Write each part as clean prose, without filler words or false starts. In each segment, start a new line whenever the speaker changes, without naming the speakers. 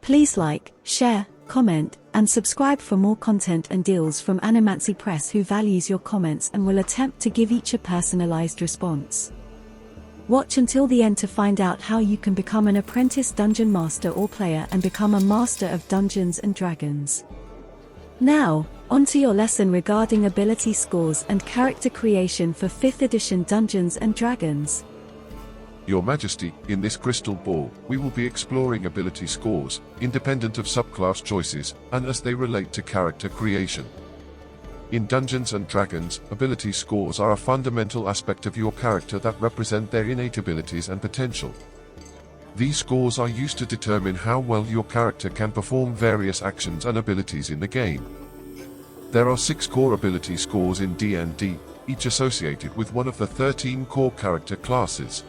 Please like, share, comment, and subscribe for more content and deals from Animancy Press, who values your comments and will attempt to give each a personalized response. Watch until the end to find out how you can become an apprentice dungeon master or player and become a master of Dungeons and Dragons. Now, on to your lesson regarding ability scores and character creation for 5th edition Dungeons and Dragons.
Your Majesty, in this crystal ball, we will be exploring ability scores, independent of subclass choices, and as they relate to character creation. In Dungeons & Dragons, ability scores are a fundamental aspect of your character that represent their innate abilities and potential. These scores are used to determine how well your character can perform various actions and abilities in the game. There are 6 core ability scores in D&D, each associated with one of the 13 core character classes.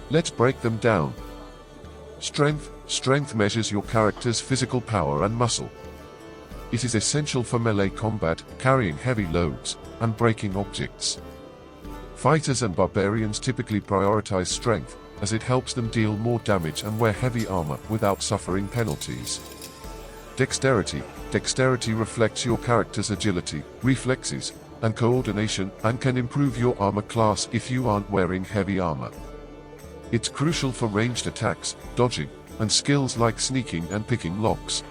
Let's break them down. Strength. Strength measures your character's physical power and muscle. It is essential for melee combat, carrying heavy loads, and breaking objects. Fighters and barbarians typically prioritize strength, as it helps them deal more damage and wear heavy armor without suffering penalties. Dexterity. Dexterity reflects your character's agility, reflexes, and coordination, and can improve your armor class if you aren't wearing heavy armor. It's crucial for ranged attacks, dodging, and skills like sneaking and picking locks.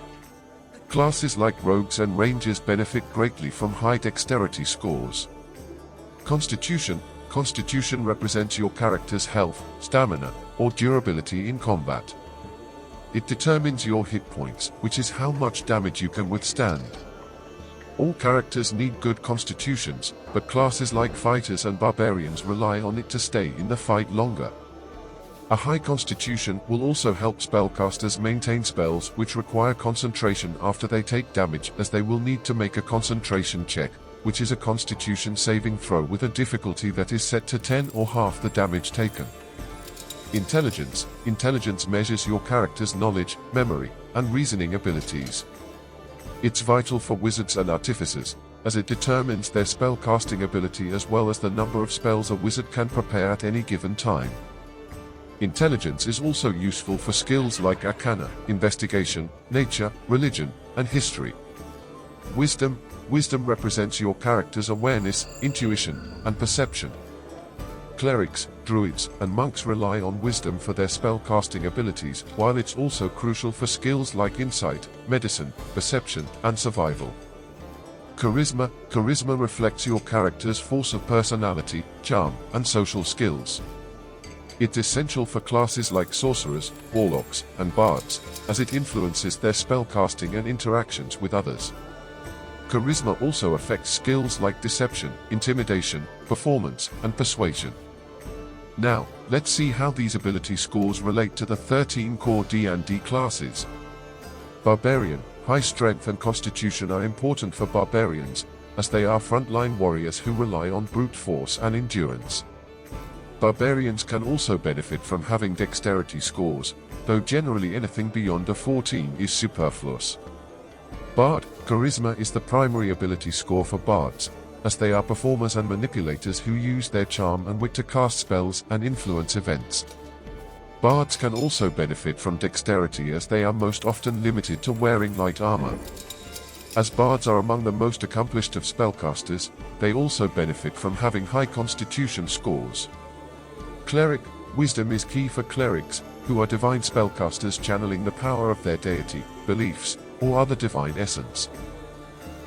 Classes like rogues and rangers benefit greatly from high dexterity scores. Constitution. Constitution represents your character's health, stamina, or durability in combat. It determines your hit points, which is how much damage you can withstand. All characters need good constitutions, but classes like fighters and barbarians rely on it to stay in the fight longer. A high constitution will also help spellcasters maintain spells which require concentration after they take damage, as they will need to make a concentration check, which is a constitution saving throw with a difficulty that is set to 10 or half the damage taken. Intelligence. Intelligence measures your character's knowledge, memory, and reasoning abilities. It's vital for wizards and artificers, as it determines their spellcasting ability as well as the number of spells a wizard can prepare at any given time. Intelligence is also useful for skills like Arcana, Investigation, Nature, Religion, and History. Wisdom. Wisdom represents your character's awareness, intuition, and perception. Clerics, druids, and monks rely on wisdom for their spellcasting abilities, while it's also crucial for skills like insight, medicine, perception, and survival. Charisma. Charisma reflects your character's force of personality, charm, and social skills. It's essential for classes like sorcerers, warlocks, and bards, as it influences their spellcasting and interactions with others. Charisma also affects skills like deception, intimidation, performance, and persuasion. Now, let's see how these ability scores relate to the 13 core D&D classes. Barbarian. High strength and constitution are important for barbarians, as they are frontline warriors who rely on brute force and endurance. Barbarians can also benefit from having dexterity scores, though generally anything beyond a 14 is superfluous. Bard. Charisma is the primary ability score for bards, as they are performers and manipulators who use their charm and wit to cast spells and influence events. Bards can also benefit from dexterity, as they are most often limited to wearing light armor. As bards are among the most accomplished of spellcasters, they also benefit from having high constitution scores. Cleric. Wisdom is key for clerics, who are divine spellcasters channeling the power of their deity, beliefs, or other divine essence.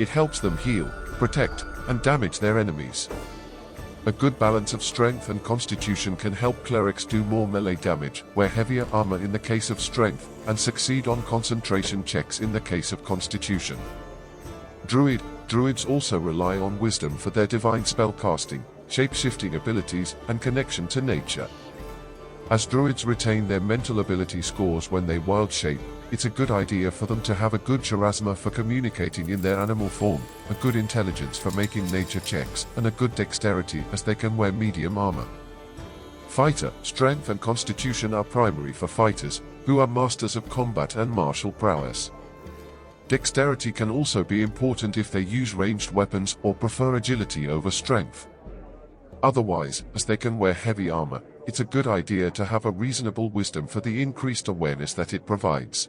It helps them heal, protect, and damage their enemies. A good balance of strength and constitution can help clerics do more melee damage, wear heavier armor in the case of strength, and succeed on concentration checks in the case of constitution. Druid. Druids also rely on wisdom for their divine spellcasting, shape-shifting abilities, and connection to nature. As druids retain their mental ability scores when they wild shape, it's a good idea for them to have a good charisma for communicating in their animal form, a good intelligence for making nature checks, and a good dexterity as they can wear medium armor. Fighter. Strength and constitution are primary for fighters, who are masters of combat and martial prowess. Dexterity can also be important if they use ranged weapons or prefer agility over strength. Otherwise, as they can wear heavy armor, it's a good idea to have a reasonable wisdom for the increased awareness that it provides.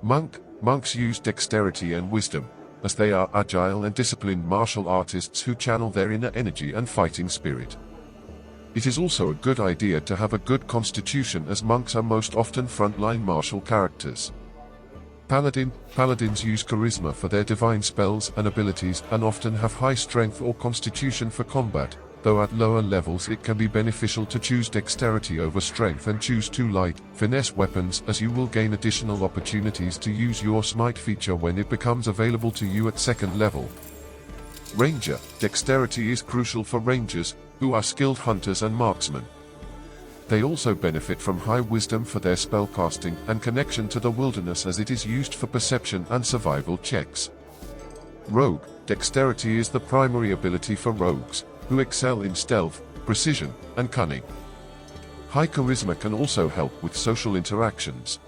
Monks use dexterity and wisdom, as they are agile and disciplined martial artists who channel their inner energy and fighting spirit. It is also a good idea to have a good constitution, as monks are most often frontline martial characters. Paladins use charisma for their divine spells and abilities and often have high strength or constitution for combat, though at lower levels it can be beneficial to choose dexterity over strength and choose two light, finesse weapons, as you will gain additional opportunities to use your smite feature when it becomes available to you at second level. Ranger dexterity is crucial for rangers, who are skilled hunters and marksmen. They also benefit from high wisdom for their spellcasting and connection to the wilderness, as it is used for perception and survival checks. Rogue dexterity is the primary ability for rogues, who excel in stealth, precision, and cunning. High charisma can also help with social interactions.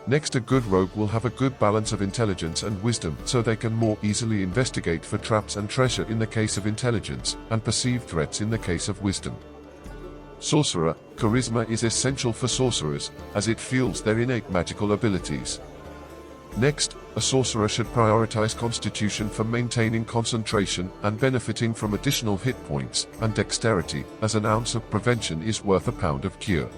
Next, a good rogue will have a good balance of intelligence and wisdom, so they can more easily investigate for traps and treasure in the case of intelligence, and perceive threats in the case of wisdom. Sorcerer charisma is essential for sorcerers, as it fuels their innate magical abilities. Next, a sorcerer should prioritize constitution for maintaining concentration and benefiting from additional hit points, and dexterity, as an ounce of prevention is worth a pound of cure.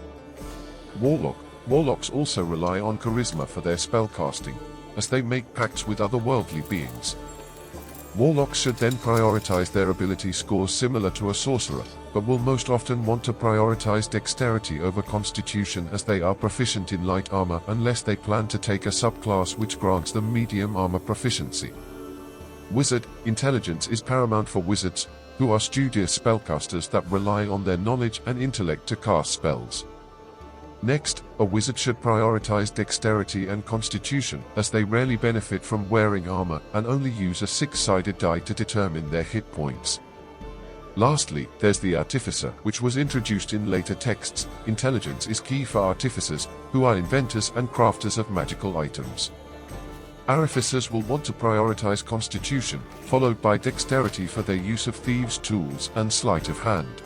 Warlocks also rely on charisma for their spellcasting, as they make pacts with otherworldly beings. Warlocks should then prioritize their ability scores similar to a sorcerer, but will most often want to prioritize dexterity over constitution, as they are proficient in light armor unless they plan to take a subclass which grants them medium armor proficiency. Wizard intelligence is paramount for wizards, who are studious spellcasters that rely on their knowledge and intellect to cast spells. Next, a wizard should prioritize dexterity and constitution, as they rarely benefit from wearing armor and only use a six-sided die to determine their hit points. Lastly, there's the artificer, which was introduced in later texts. Intelligence is key for artificers, who are inventors and crafters of magical items. Artificers will want to prioritize constitution, followed by dexterity for their use of thieves' tools and sleight of hand.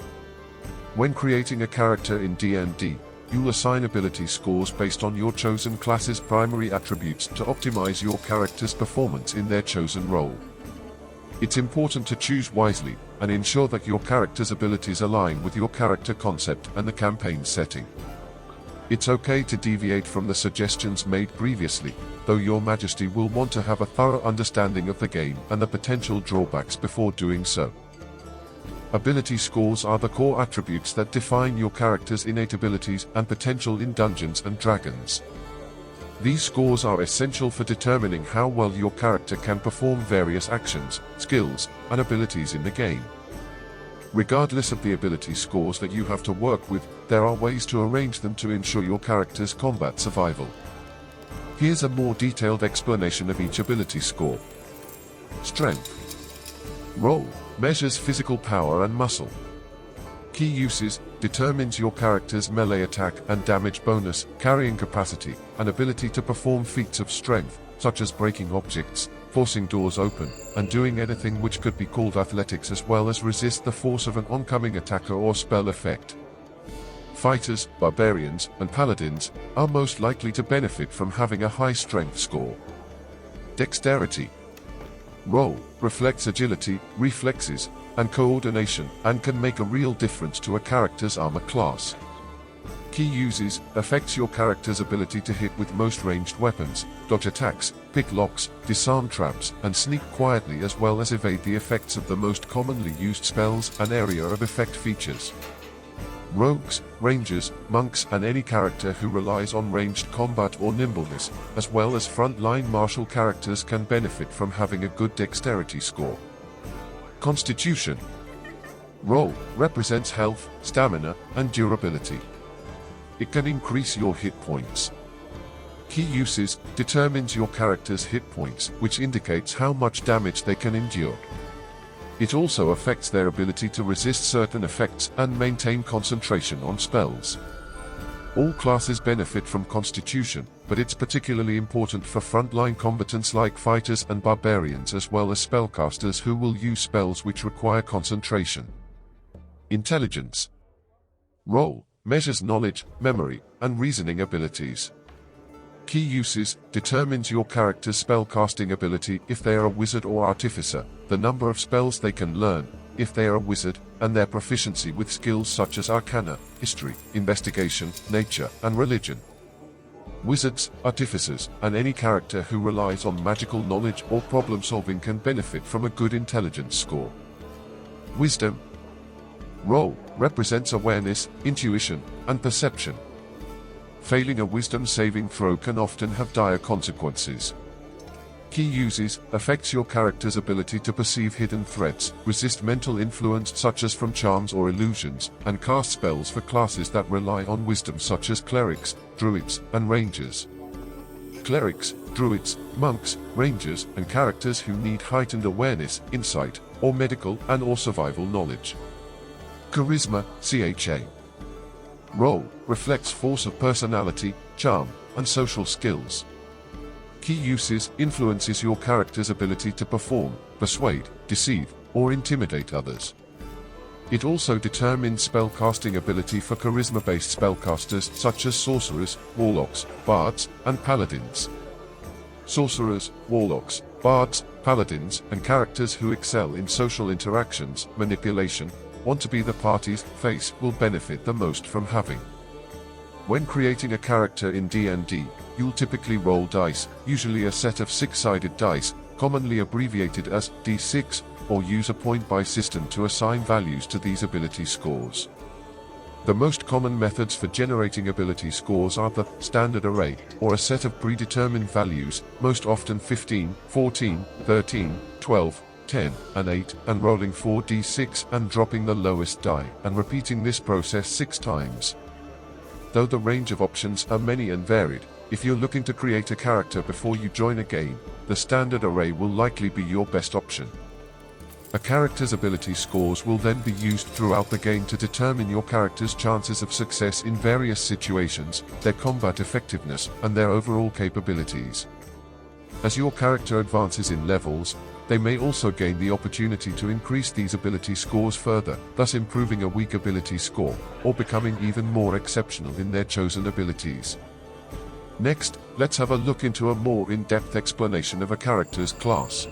When creating a character in D&D, you'll assign ability scores based on your chosen class's primary attributes to optimize your character's performance in their chosen role. It's important to choose wisely, and ensure that your character's abilities align with your character concept and the campaign setting. It's okay to deviate from the suggestions made previously, though your Majesty will want to have a thorough understanding of the game and the potential drawbacks before doing so. Ability scores are the core attributes that define your character's innate abilities and potential in Dungeons & Dragons. These scores are essential for determining how well your character can perform various actions, skills, and abilities in the game. Regardless of the ability scores that you have to work with, there are ways to arrange them to ensure your character's combat survival. Here's a more detailed explanation of each ability score. Strength. Roll measures physical power and muscle. Key uses: determines your character's melee attack and damage bonus, carrying capacity, and ability to perform feats of strength, such as breaking objects, forcing doors open, and doing anything which could be called athletics, as well as resist the force of an oncoming attacker or spell effect. Fighters, barbarians, and paladins are most likely to benefit from having a high strength score. Dexterity. Roll reflects agility, reflexes, and coordination, and can make a real difference to a character's armor class. Key uses: affects your character's ability to hit with most ranged weapons, dodge attacks, pick locks, disarm traps, and sneak quietly, as well as evade the effects of the most commonly used spells and area of effect features. Rogues, rangers, monks, and any character who relies on ranged combat or nimbleness, as well as front-line martial characters, can benefit from having a good dexterity score. Constitution. Roll represents health, stamina, and durability. It can increase your hit points. Key uses: determines your character's hit points, which indicates how much damage they can endure. It also affects their ability to resist certain effects and maintain concentration on spells. All classes benefit from Constitution, but it's particularly important for frontline combatants like fighters and barbarians, as well as spellcasters who will use spells which require concentration. Intelligence. Roll measures knowledge, memory, and reasoning abilities. Key uses determines your character's spellcasting ability if they are a wizard or artificer, the number of spells they can learn if they are a wizard, and their proficiency with skills such as arcana, history, investigation, nature, and religion. Wizards, artificers, and any character who relies on magical knowledge or problem solving can benefit from a good intelligence score. Wisdom roll represents awareness, intuition, and perception. Failing a wisdom saving throw can often have dire consequences. Key uses affects your character's ability to perceive hidden threats, resist mental influence such as from charms or illusions, and cast spells for classes that rely on wisdom such as clerics, druids, and rangers. Clerics, druids, monks, rangers, and characters who need heightened awareness, insight, or medical and/or survival knowledge. Charisma, CHA. Role reflects force of personality, charm, and social skills. Key uses influences your character's ability to perform, persuade, deceive, or intimidate others. It also determines spellcasting ability for charisma-based spellcasters such as sorcerers, warlocks, bards, and paladins. Sorcerers, warlocks, bards, paladins, and characters who excel in social interactions, manipulation, want to be the party's face will benefit the most from having. When creating a character in D&D, you'll typically roll dice, usually a set of 6-sided dice, commonly abbreviated as D6, or use a point-buy system to assign values to these ability scores. The most common methods for generating ability scores are the standard array, or a set of predetermined values, most often 15, 14, 13, 12, 10, and 8, and rolling 4d6 and dropping the lowest die, and repeating this process 6 times. Though the range of options are many and varied, if you're looking to create a character before you join a game, the standard array will likely be your best option. A character's ability scores will then be used throughout the game to determine your character's chances of success in various situations, their combat effectiveness, and their overall capabilities. As your character advances in levels, they may also gain the opportunity to increase these ability scores further, thus improving a weak ability score, or becoming even more exceptional in their chosen abilities. Next, let's have a look into a more in-depth explanation of a character's class.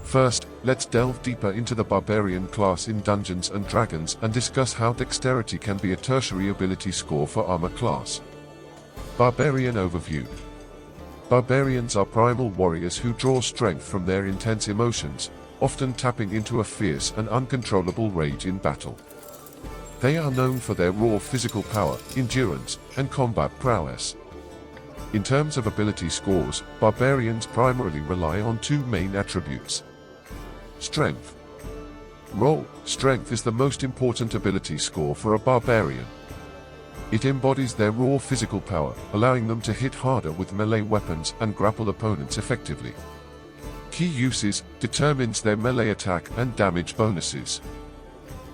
First, let's delve deeper into the Barbarian class in Dungeons & Dragons and discuss how dexterity can be a tertiary ability score for armor class. Barbarian overview. Barbarians are primal warriors who draw strength from their intense emotions, often tapping into a fierce and uncontrollable rage in battle. They are known for their raw physical power, endurance, and combat prowess. In terms of ability scores, barbarians primarily rely on 2 main attributes. Strength. Roll strength is the most important ability score for a barbarian. It embodies their raw physical power, allowing them to hit harder with melee weapons and grapple opponents effectively. Key uses determines their melee attack and damage bonuses.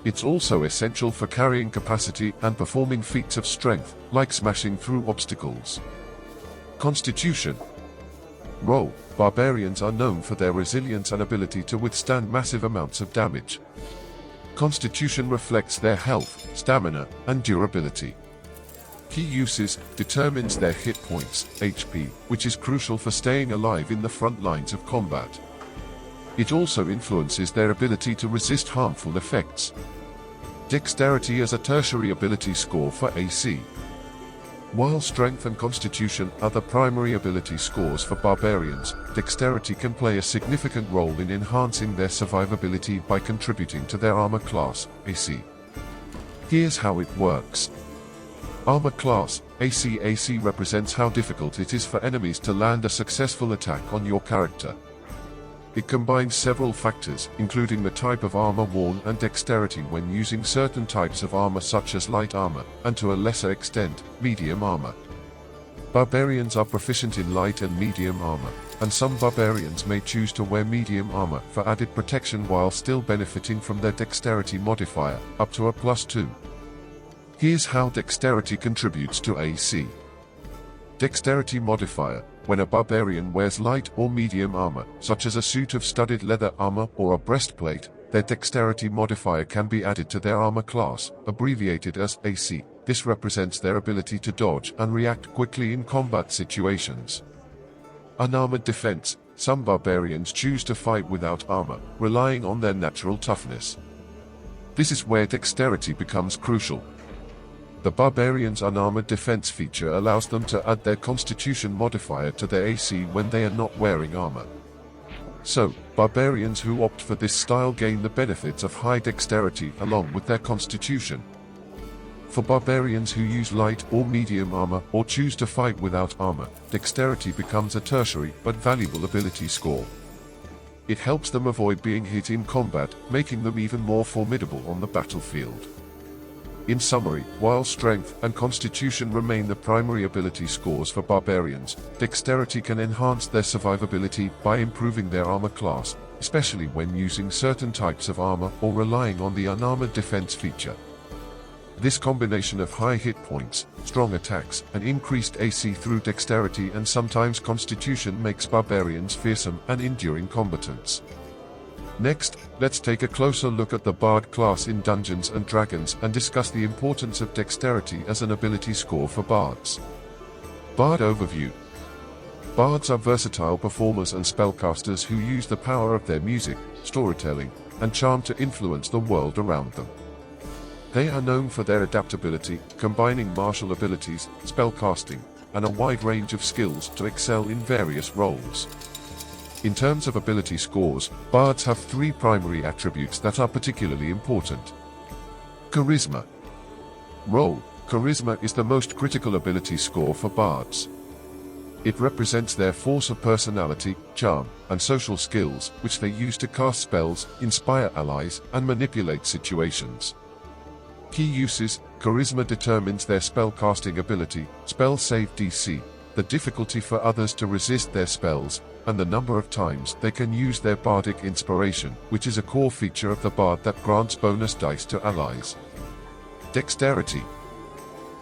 It's also essential for carrying capacity and performing feats of strength, like smashing through obstacles. Constitution. Roll barbarians are known for their resilience and ability to withstand massive amounts of damage. Constitution reflects their health, stamina, and durability. Key uses determines their hit points, HP, which is crucial for staying alive in the front lines of combat. It also influences their ability to resist harmful effects. Dexterity as a tertiary ability score for AC. While strength and constitution are the primary ability scores for barbarians, dexterity can play a significant role in enhancing their survivability by contributing to their armor class, AC. Here's how it works. Armor class, AC. AC represents how difficult it is for enemies to land a successful attack on your character. It combines several factors, including the type of armor worn and dexterity when using certain types of armor such as light armor, and to a lesser extent, medium armor. Barbarians are proficient in light and medium armor, and some barbarians may choose to wear medium armor for added protection while still benefiting from their dexterity modifier, up to a +2. Here's how dexterity contributes to AC. Dexterity modifier. When a barbarian wears light or medium armor, such as a suit of studded leather armor or a breastplate, their dexterity modifier can be added to their armor class, abbreviated as AC, This represents their ability to dodge and react quickly in combat situations. Unarmored defense. Some barbarians choose to fight without armor, relying on their natural toughness. This is where dexterity becomes crucial. The barbarian's unarmored defense feature allows them to add their constitution modifier to their AC when they are not wearing armor. So, barbarians who opt for this style gain the benefits of high dexterity along with their constitution. For barbarians who use light or medium armor or choose to fight without armor, dexterity becomes a tertiary but valuable ability score. It helps them avoid being hit in combat, making them even more formidable on the battlefield. In summary, while strength and constitution remain the primary ability scores for barbarians, dexterity can enhance their survivability by improving their armor class, especially when using certain types of armor or relying on the unarmored defense feature. This combination of high hit points, strong attacks, and increased AC through dexterity and sometimes constitution makes barbarians fearsome and enduring combatants. Next, let's take a closer look at the Bard class in Dungeons & Dragons and discuss the importance of dexterity as an ability score for bards. Bard overview. Bards are versatile performers and spellcasters who use the power of their music, storytelling, and charm to influence the world around them. They are known for their adaptability, combining martial abilities, spellcasting, and a wide range of skills to excel in various roles. In terms of ability scores, bards have three primary attributes that are particularly important. Charisma. Role. Charisma is the most critical ability score for bards. It represents their force of personality, charm, and social skills, which they use to cast spells, inspire allies, and manipulate situations. Key uses. Charisma determines their spellcasting ability, spell save DC, the difficulty for others to resist their spells, and the number of times they can use their bardic inspiration, which is a core feature of the bard that grants bonus dice to allies. Dexterity.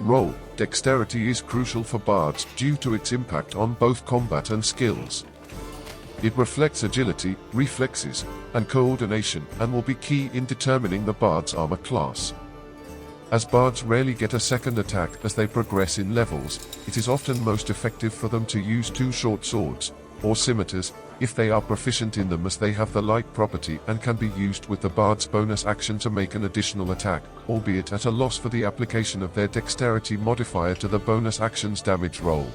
Role. Dexterity is crucial for bards due to its impact on both combat and skills. It reflects agility, reflexes, and coordination, and will be key in determining the bard's armor class. As bards rarely get a second attack as they progress in levels, it is often most effective for them to use two short swords, or scimitars, if they are proficient in them, as they have the light property and can be used with the bard's bonus action to make an additional attack, albeit at a loss for the application of their dexterity modifier to the bonus action's damage roll.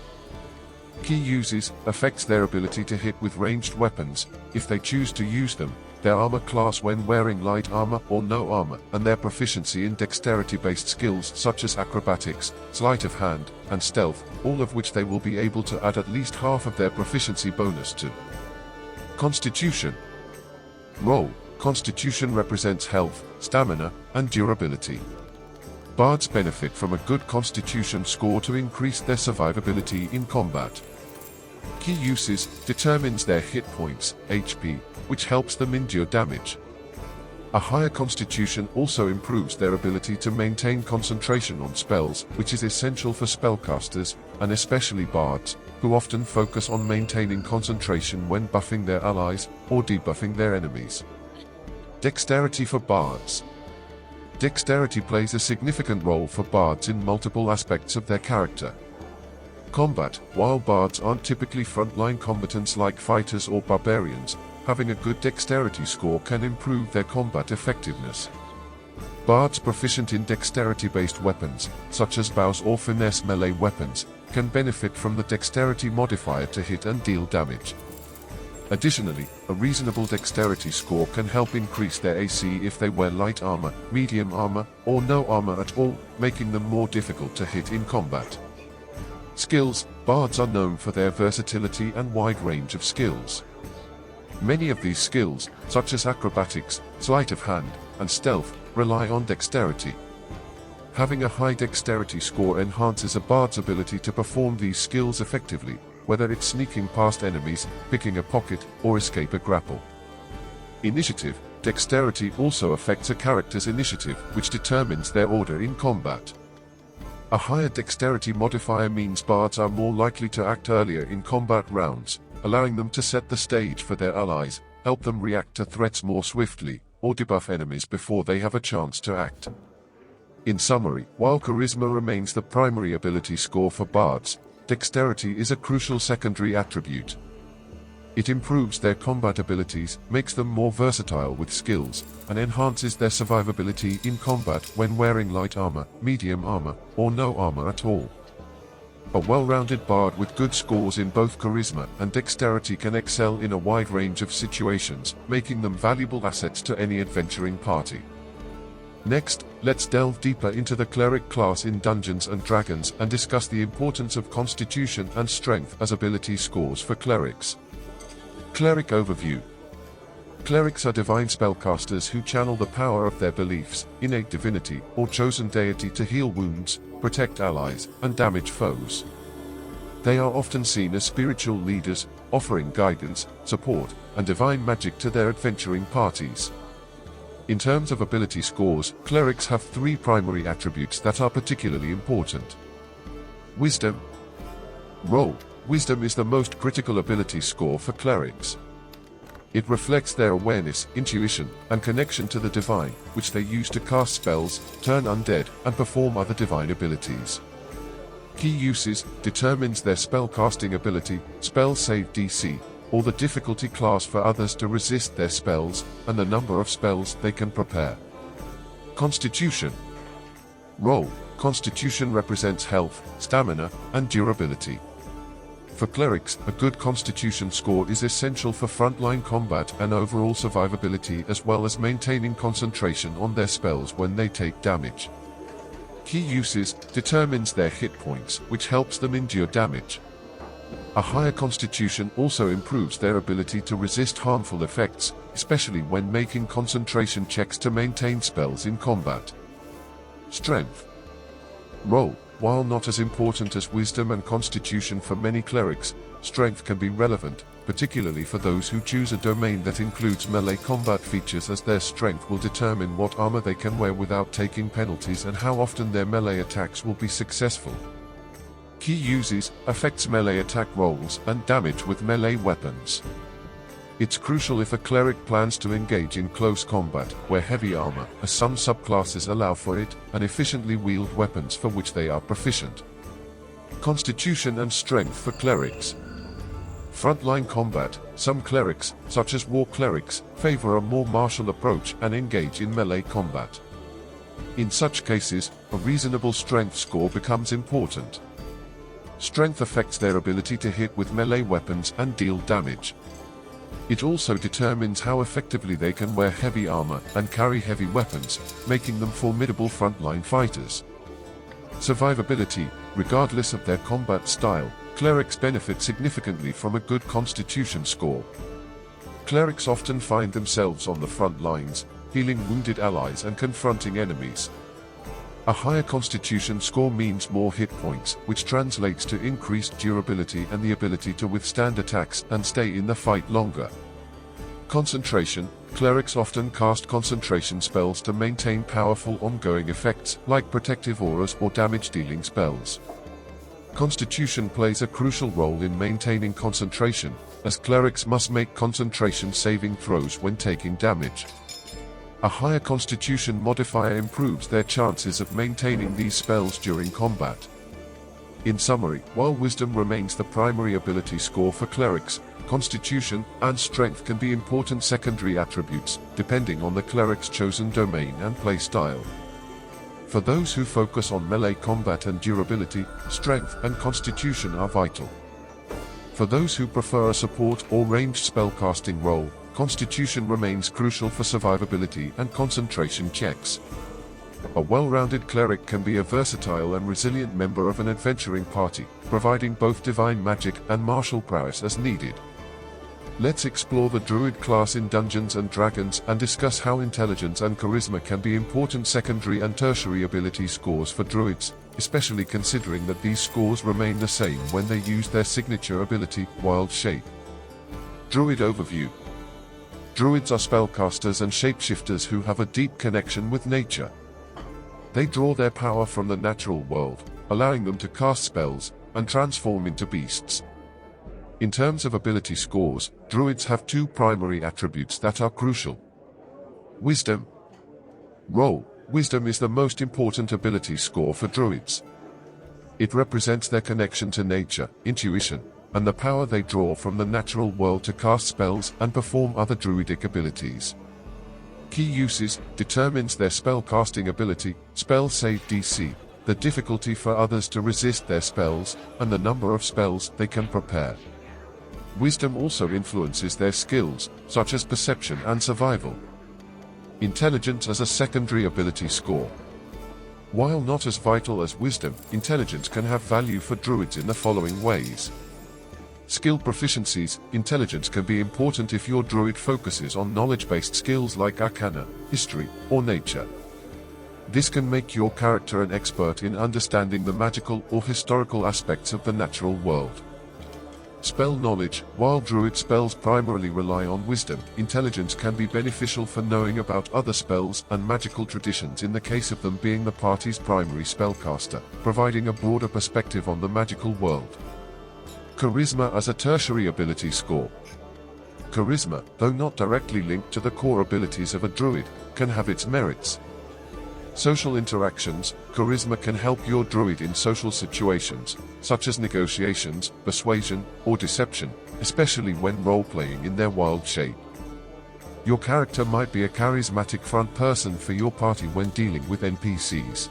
Key uses. Affects their ability to hit with ranged weapons, if they choose to use them, their armor class when wearing light armor or no armor, and their proficiency in dexterity-based skills such as acrobatics, sleight of hand, and stealth, all of which they will be able to add at least half of their proficiency bonus to. Constitution. Role. Constitution represents health, stamina, and durability. Bards benefit from a good constitution score to increase their survivability in combat. Key uses. Determines their hit points, HP, which helps them endure damage. A higher constitution also improves their ability to maintain concentration on spells, which is essential for spellcasters, and especially bards, who often focus on maintaining concentration when buffing their allies or debuffing their enemies. Dexterity for bards. Dexterity plays a significant role for bards in multiple aspects of their character. Combat. While bards aren't typically frontline combatants like fighters or barbarians, having a good dexterity score can improve their combat effectiveness. Bards proficient in dexterity-based weapons, such as bows or finesse melee weapons, can benefit from the dexterity modifier to hit and deal damage. Additionally, a reasonable dexterity score can help increase their AC if they wear light armor, medium armor, or no armor at all, making them more difficult to hit in combat. Skills. Bards are known for their versatility and wide range of skills. Many of these skills, such as acrobatics, sleight of hand, and stealth, rely on dexterity. Having a high dexterity score enhances a bard's ability to perform these skills effectively, whether it's sneaking past enemies, picking a pocket, or escape a grapple. Initiative. Dexterity also affects a character's initiative, which determines their order in combat. A higher dexterity modifier means bards are more likely to act earlier in combat rounds, allowing them to set the stage for their allies, help them react to threats more swiftly, or debuff enemies before they have a chance to act. In summary, while charisma remains the primary ability score for bards, dexterity is a crucial secondary attribute. It improves their combat abilities, makes them more versatile with skills, and enhances their survivability in combat when wearing light armor, medium armor, or no armor at all. A well-rounded bard with good scores in both charisma and dexterity can excel in a wide range of situations, making them valuable assets to any adventuring party. Next, let's delve deeper into the cleric class in Dungeons & Dragons and discuss the importance of constitution and strength as ability scores for clerics. Cleric overview. Clerics are divine spellcasters who channel the power of their beliefs, innate divinity, or chosen deity to heal wounds, protect allies, and damage foes. They are often seen as spiritual leaders, offering guidance, support, and divine magic to their adventuring parties. In terms of ability scores, clerics have three primary attributes that are particularly important. Wisdom. Roll. Wisdom is the most critical ability score for clerics. It reflects their awareness, intuition, and connection to the divine, which they use to cast spells, turn undead, and perform other divine abilities. Key uses determines their spellcasting ability, spell save DC, or the difficulty class for others to resist their spells, and the number of spells they can prepare. Constitution. Roll. Constitution represents health, stamina, and durability. For clerics, a good constitution score is essential for frontline combat and overall survivability, as well as maintaining concentration on their spells when they take damage. Key uses determines their hit points, which helps them endure damage. A higher constitution also improves their ability to resist harmful effects, especially when making concentration checks to maintain spells in combat. Strength. Roll. While not as important as wisdom and constitution for many clerics, strength can be relevant, particularly for those who choose a domain that includes melee combat features, as their strength will determine what armor they can wear without taking penalties and how often their melee attacks will be successful. Key uses affects melee attack rolls and damage with melee weapons. It's crucial if a cleric plans to engage in close combat, wear heavy armor, as some subclasses allow for it, and efficiently wield weapons for which they are proficient. Constitution and strength for clerics. Frontline combat. Some clerics, such as war clerics, favor a more martial approach and engage in melee combat. In such cases, a reasonable strength score becomes important. Strength affects their ability to hit with melee weapons and deal damage. It also determines how effectively they can wear heavy armor and carry heavy weapons, making them formidable frontline fighters. Survivability. Regardless of their combat style, clerics benefit significantly from a good constitution score. Clerics often find themselves on the front lines, healing wounded allies and confronting enemies. A higher constitution score means more hit points, which translates to increased durability and the ability to withstand attacks and stay in the fight longer. Concentration. Clerics often cast concentration spells to maintain powerful ongoing effects, like protective auras or damage-dealing spells. Constitution plays a crucial role in maintaining concentration, as clerics must make concentration saving throws when taking damage. A higher constitution modifier improves their chances of maintaining these spells during combat. In summary, while wisdom remains the primary ability score for clerics, constitution and strength can be important secondary attributes, depending on the cleric's chosen domain and play style. For those who focus on melee combat and durability, strength and constitution are vital. For those who prefer a support or ranged spellcasting role, constitution remains crucial for survivability and concentration checks. A well-rounded cleric can be a versatile and resilient member of an adventuring party, providing both divine magic and martial prowess as needed. Let's explore the druid class in Dungeons & Dragons and discuss how intelligence and charisma can be important secondary and tertiary ability scores for druids, especially considering that these scores remain the same when they use their signature ability, Wild Shape. Druid overview. Druids are spellcasters and shapeshifters who have a deep connection with nature. They draw their power from the natural world, allowing them to cast spells and transform into beasts. In terms of ability scores, druids have two primary attributes that are crucial. Wisdom. Roll. Wisdom is the most important ability score for druids. It represents their connection to nature, intuition, and the power they draw from the natural world to cast spells and perform other druidic abilities. Key uses determines their spellcasting ability, spell save DC, the difficulty for others to resist their spells, and the number of spells they can prepare. Wisdom also influences their skills, such as perception and survival. Intelligence as a secondary ability score. While not as vital as wisdom, intelligence can have value for druids in the following ways. Skill proficiencies. Intelligence can be important if your druid focuses on knowledge-based skills like arcana, history, or nature. This can make your character an expert in understanding the magical or historical aspects of the natural world. Spell knowledge. While druid spells primarily rely on wisdom, intelligence can be beneficial for knowing about other spells and magical traditions in the case of them being the party's primary spellcaster, providing a broader perspective on the magical world. Charisma as a tertiary ability score. Charisma, though not directly linked to the core abilities of a druid, can have its merits. Social interactions. Charisma can help your druid in social situations, such as negotiations, persuasion, or deception, especially when role-playing in their wild shape. Your character might be a charismatic front person for your party when dealing with NPCs.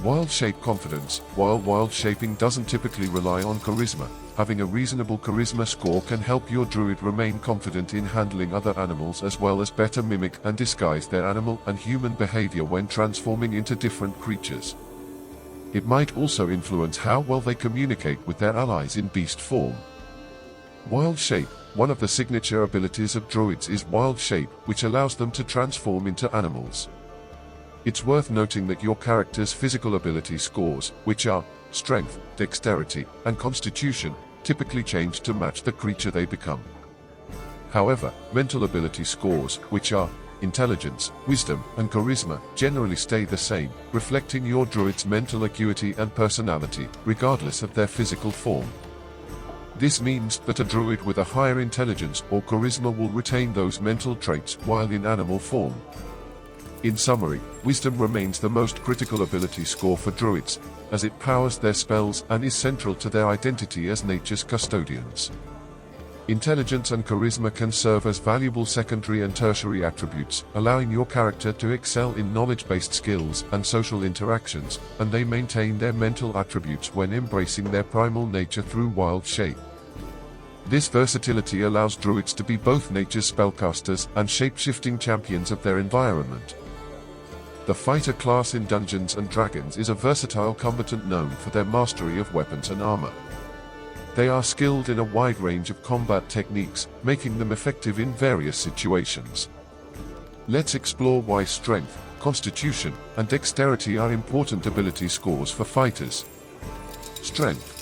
Wild shape confidence. While wild shaping doesn't typically rely on charisma, having a reasonable charisma score can help your druid remain confident in handling other animals as well as better mimic and disguise their animal and human behavior when transforming into different creatures. It might also influence how well they communicate with their allies in beast form. Wild shape. One of the signature abilities of druids is wild shape, which allows them to transform into animals. It's worth noting that your character's physical ability scores, which are strength, dexterity, and constitution, typically change to match the creature they become. However, mental ability scores, which are intelligence, wisdom, and charisma, generally stay the same, reflecting your druid's mental acuity and personality, regardless of their physical form. This means that a druid with a higher intelligence or charisma will retain those mental traits while in animal form. In summary, wisdom remains the most critical ability score for druids, as it powers their spells and is central to their identity as nature's custodians. Intelligence and charisma can serve as valuable secondary and tertiary attributes, allowing your character to excel in knowledge-based skills and social interactions, and they maintain their mental attributes when embracing their primal nature through wild shape. This versatility allows druids to be both nature's spellcasters and shape-shifting champions of their environment. The fighter class in Dungeons & Dragons is a versatile combatant known for their mastery of weapons and armor. They are skilled in a wide range of combat techniques, making them effective in various situations. Let's explore why strength, constitution, and dexterity are important ability scores for fighters. Strength.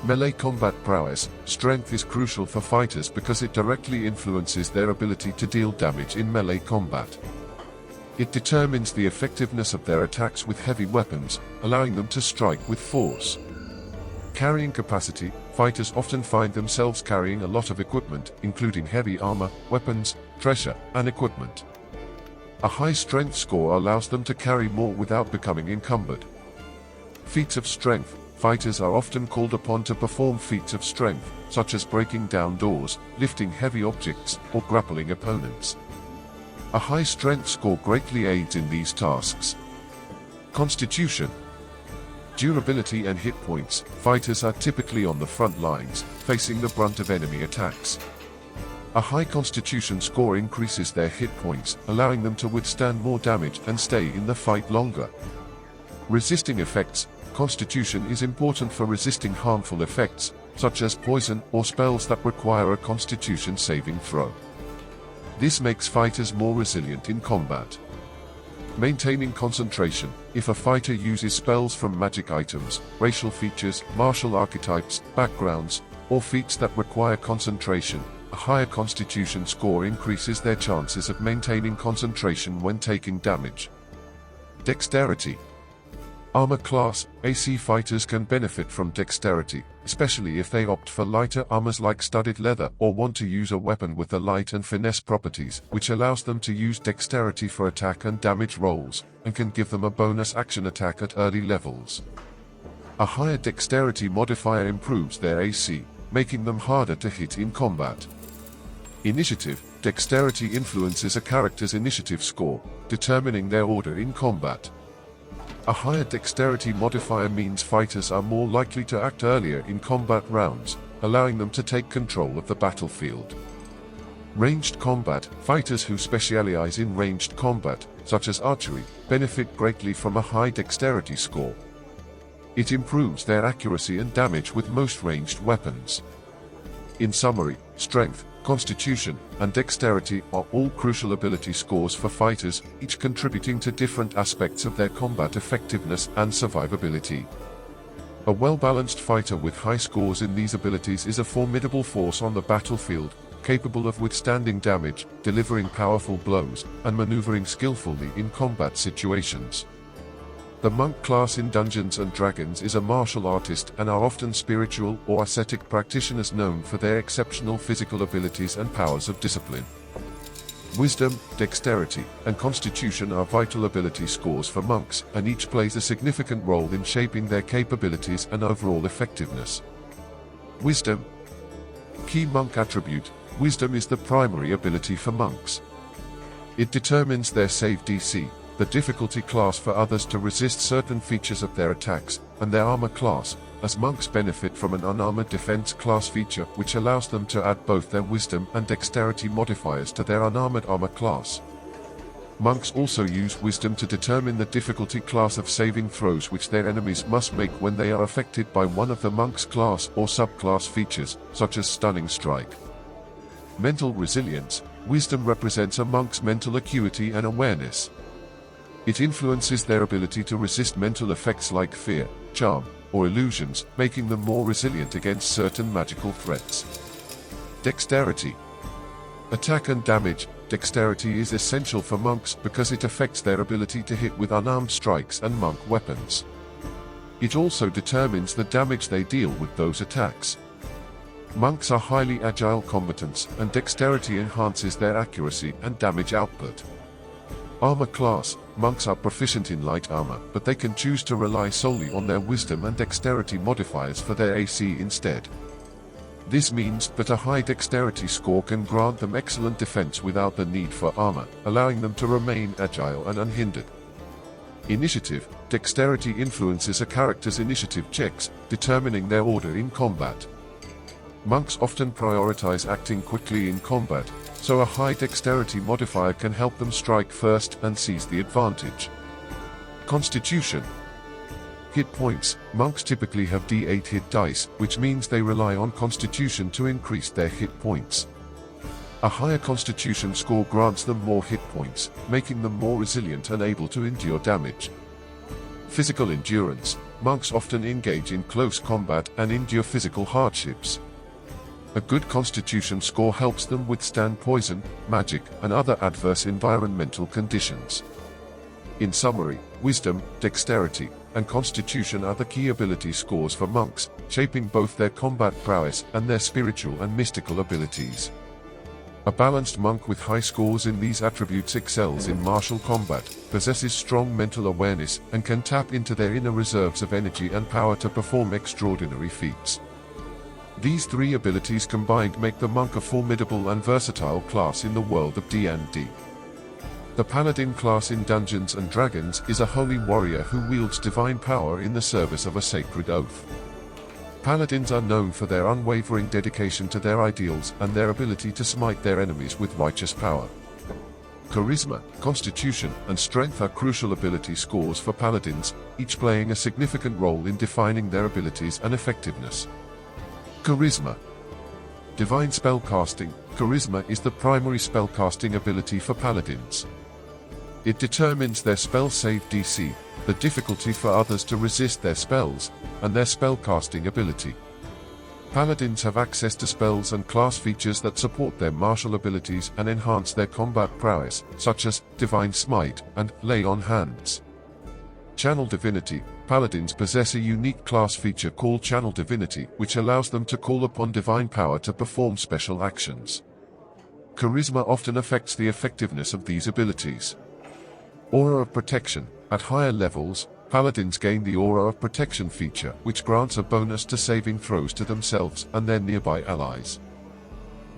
Melee combat prowess. Strength is crucial for fighters because it directly influences their ability to deal damage in melee combat. It determines the effectiveness of their attacks with heavy weapons, allowing them to strike with force. Carrying capacity. Fighters often find themselves carrying a lot of equipment, including heavy armor, weapons, treasure, and equipment. A high strength score allows them to carry more without becoming encumbered. Feats of strength. Fighters are often called upon to perform feats of strength, such as breaking down doors, lifting heavy objects, or grappling opponents. A high strength score greatly aids in these tasks. Constitution. Durability and hit points. Fighters are typically on the front lines, facing the brunt of enemy attacks. A high constitution score increases their hit points, allowing them to withstand more damage and stay in the fight longer. Resisting effects. Constitution is important for resisting harmful effects, such as poison or spells that require a constitution saving throw. This makes fighters more resilient in combat. Maintaining concentration. If a fighter uses spells from magic items, racial features, martial archetypes, backgrounds, or feats that require concentration, a higher constitution score increases their chances of maintaining concentration when taking damage. Dexterity. Armor class, AC fighters can benefit from dexterity, especially if they opt for lighter armors like studded leather or want to use a weapon with the light and finesse properties, which allows them to use dexterity for attack and damage rolls, and can give them a bonus action attack at early levels. A higher dexterity modifier improves their AC, making them harder to hit in combat. Initiative, dexterity influences a character's initiative score, determining their order in combat. A higher dexterity modifier means fighters are more likely to act earlier in combat rounds, allowing them to take control of the battlefield. Ranged combat, fighters who specialize in ranged combat, such as archery, benefit greatly from a high dexterity score. It improves their accuracy and damage with most ranged weapons. In summary, strength, constitution, and dexterity are all crucial ability scores for fighters, each contributing to different aspects of their combat effectiveness and survivability. A well-balanced fighter with high scores in these abilities is a formidable force on the battlefield, capable of withstanding damage, delivering powerful blows, and maneuvering skillfully in combat situations. The monk class in Dungeons & Dragons is a martial artist and are often spiritual or ascetic practitioners known for their exceptional physical abilities and powers of discipline. Wisdom, dexterity, and constitution are vital ability scores for monks, and each plays a significant role in shaping their capabilities and overall effectiveness. Wisdom. Key monk attribute: wisdom is the primary ability for monks. It determines their save DC, the difficulty class for others to resist certain features of their attacks, and their armor class, as monks benefit from an unarmored defense class feature which allows them to add both their wisdom and dexterity modifiers to their unarmored armor class. Monks also use wisdom to determine the difficulty class of saving throws which their enemies must make when they are affected by one of the monk's class or subclass features, such as stunning strike. Mental resilience. Wisdom represents a monk's mental acuity and awareness. It influences their ability to resist mental effects like fear, charm, or illusions, making them more resilient against certain magical threats. Dexterity. Attack and damage. Dexterity is essential for monks because it affects their ability to hit with unarmed strikes and monk weapons. It also determines the damage they deal with those attacks. Monks are highly agile combatants, and dexterity enhances their accuracy and damage output. Armor class. Monks are proficient in light armor, but they can choose to rely solely on their wisdom and dexterity modifiers for their AC instead. This means that a high dexterity score can grant them excellent defense without the need for armor, allowing them to remain agile and unhindered. Initiative. Dexterity influences a character's initiative checks, determining their order in combat. Monks often prioritize acting quickly in combat, so a high dexterity modifier can help them strike first and seize the advantage. Constitution. Hit points. Monks typically have D8 hit dice, which means they rely on Constitution to increase their hit points. A higher Constitution score grants them more hit points, making them more resilient and able to endure damage. Physical endurance. Monks often engage in close combat and endure physical hardships. A good Constitution score helps them withstand poison, magic, and other adverse environmental conditions. In summary, wisdom, dexterity, and constitution are the key ability scores for monks, shaping both their combat prowess and their spiritual and mystical abilities. A balanced monk with high scores in these attributes excels in martial combat, possesses strong mental awareness, and can tap into their inner reserves of energy and power to perform extraordinary feats. These three abilities combined make the monk a formidable and versatile class in the world of D&D. The Paladin class in Dungeons & Dragons is a holy warrior who wields divine power in the service of a sacred oath. Paladins are known for their unwavering dedication to their ideals and their ability to smite their enemies with righteous power. Charisma, constitution, and strength are crucial ability scores for paladins, each playing a significant role in defining their abilities and effectiveness. Charisma. Divine spellcasting. Charisma is the primary spellcasting ability for paladins. It determines their spell save DC, the difficulty for others to resist their spells, and their spellcasting ability. Paladins have access to spells and class features that support their martial abilities and enhance their combat prowess, such as Divine Smite and Lay on Hands. Channel Divinity. paladins possess a unique class feature called Channel Divinity, which allows them to call upon divine power to perform special actions. Charisma often affects the effectiveness of these abilities. Aura of Protection. At higher levels, paladins gain the Aura of Protection feature, which grants a bonus to saving throws to themselves and their nearby allies.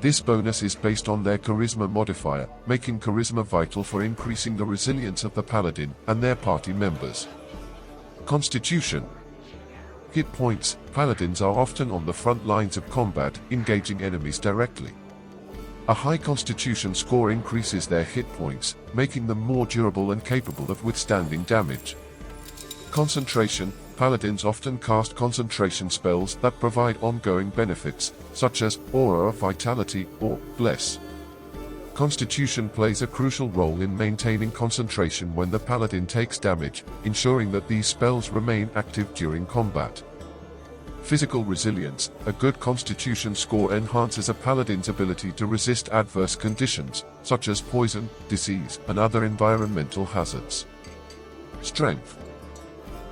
This bonus is based on their charisma modifier, making charisma vital for increasing the resilience of the paladin and their party members. Constitution. Hit points. Paladins are often on the front lines of combat, engaging enemies directly. A high constitution score increases their hit points, making them more durable and capable of withstanding damage. Concentration. Paladins often cast concentration spells that provide ongoing benefits, such as Aura of Vitality or Bless. Constitution plays a crucial role in maintaining concentration when the paladin takes damage, ensuring that these spells remain active during combat. Physical resilience. A good constitution score enhances a paladin's ability to resist adverse conditions, such as poison, disease, and other environmental hazards. Strength.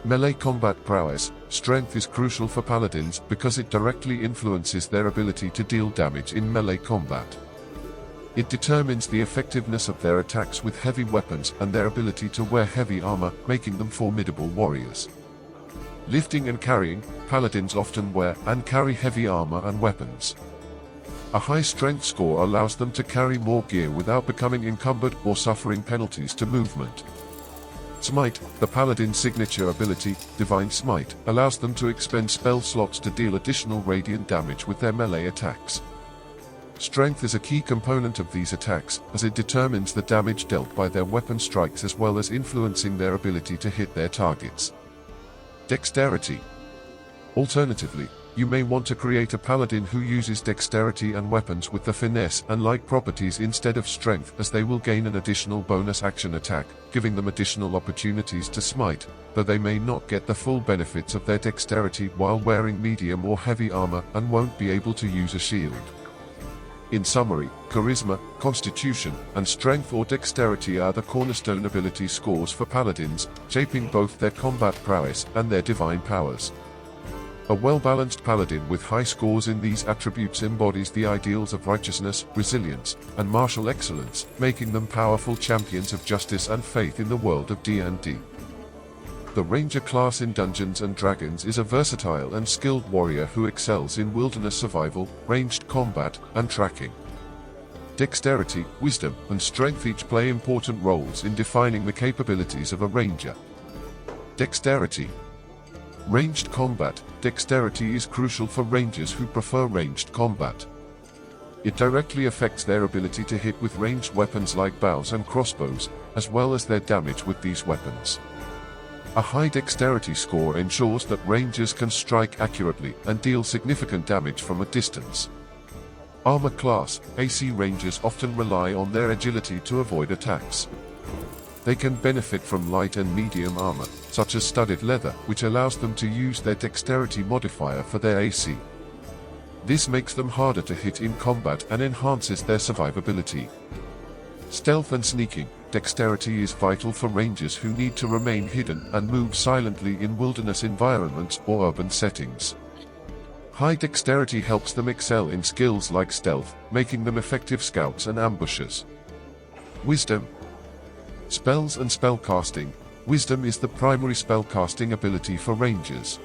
Melee combat prowess. Strength is crucial for paladins because it directly influences their ability to deal damage in melee combat. It determines the effectiveness of their attacks with heavy weapons and their ability to wear heavy armor, making them formidable warriors. Lifting and carrying. Paladins often wear and carry heavy armor and weapons. A high strength score allows them to carry more gear without becoming encumbered or suffering penalties to movement. Smite. The paladin's signature ability, Divine Smite, allows them to expend spell slots to deal additional radiant damage with their melee attacks. Strength is a key component of these attacks, as it determines the damage dealt by their weapon strikes as well as influencing their ability to hit their targets. Dexterity. Alternatively, you may want to create a paladin who uses dexterity and weapons with the finesse and like properties instead of strength, as they will gain an additional bonus action attack, giving them additional opportunities to smite, though they may not get the full benefits of their dexterity while wearing medium or heavy armor and won't be able to use a shield. In summary, charisma, constitution, and strength or dexterity are the cornerstone ability scores for paladins, shaping both their combat prowess and their divine powers. A well-balanced paladin with high scores in these attributes embodies the ideals of righteousness, resilience, and martial excellence, making them powerful champions of justice and faith in the world of D&D. The Ranger class in Dungeons & Dragons is a versatile and skilled warrior who excels in wilderness survival, ranged combat, and tracking. Dexterity, wisdom, and strength each play important roles in defining the capabilities of a ranger. Dexterity. Ranged combat. Dexterity is crucial for rangers who prefer ranged combat. It directly affects their ability to hit with ranged weapons like bows and crossbows, as well as their damage with these weapons. A high dexterity score ensures that rangers can strike accurately and deal significant damage from a distance. Armor class. AC rangers often rely on their agility to avoid attacks. They can benefit from light and medium armor, such as studded leather, which allows them to use their dexterity modifier for their AC. This makes them harder to hit in combat and enhances their survivability. Stealth and sneaking. Dexterity is vital for rangers who need to remain hidden and move silently in wilderness environments or urban settings. High dexterity helps them excel in skills like stealth, making them effective scouts and ambushers. Wisdom. Spells and spellcasting. Wisdom is the primary spellcasting ability for rangers.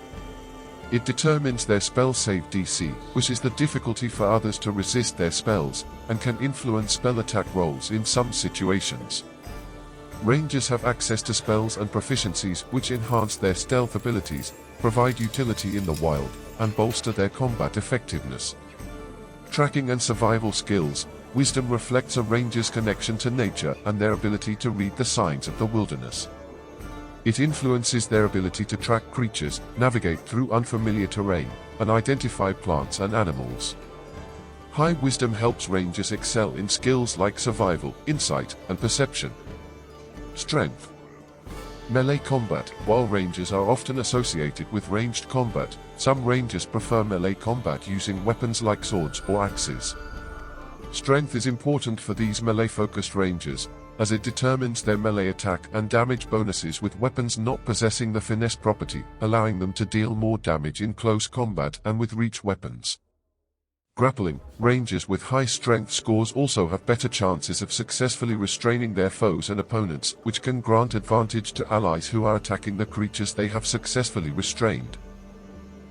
It determines their spell save DC, which is the difficulty for others to resist their spells, and can influence spell attack rolls in some situations. Rangers have access to spells and proficiencies which enhance their stealth abilities, provide utility in the wild, and bolster their combat effectiveness. Tracking and survival skills. Wisdom reflects a ranger's connection to nature and their ability to read the signs of the wilderness. It influences their ability to track creatures, navigate through unfamiliar terrain, and identify plants and animals. High wisdom helps rangers excel in skills like survival, insight, and perception. Strength. Melee combat. While rangers are often associated with ranged combat, some rangers prefer melee combat using weapons like swords or axes. Strength is important for these melee-focused rangers, as it determines their melee attack and damage bonuses with weapons not possessing the finesse property, allowing them to deal more damage in close combat and with reach weapons. Grappling, rangers with high strength scores also have better chances of successfully restraining their foes and opponents, which can grant advantage to allies who are attacking the creatures they have successfully restrained.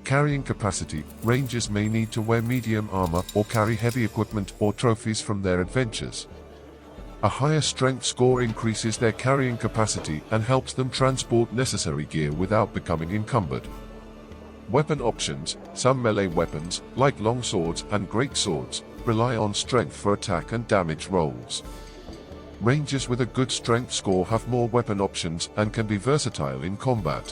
Carrying capacity, rangers may need to wear medium armor or carry heavy equipment or trophies from their adventures. A higher strength score increases their carrying capacity and helps them transport necessary gear without becoming encumbered. Weapon options. Some melee weapons, like long swords and great swords, rely on strength for attack and damage rolls. Rangers with a good strength score have more weapon options and can be versatile in combat.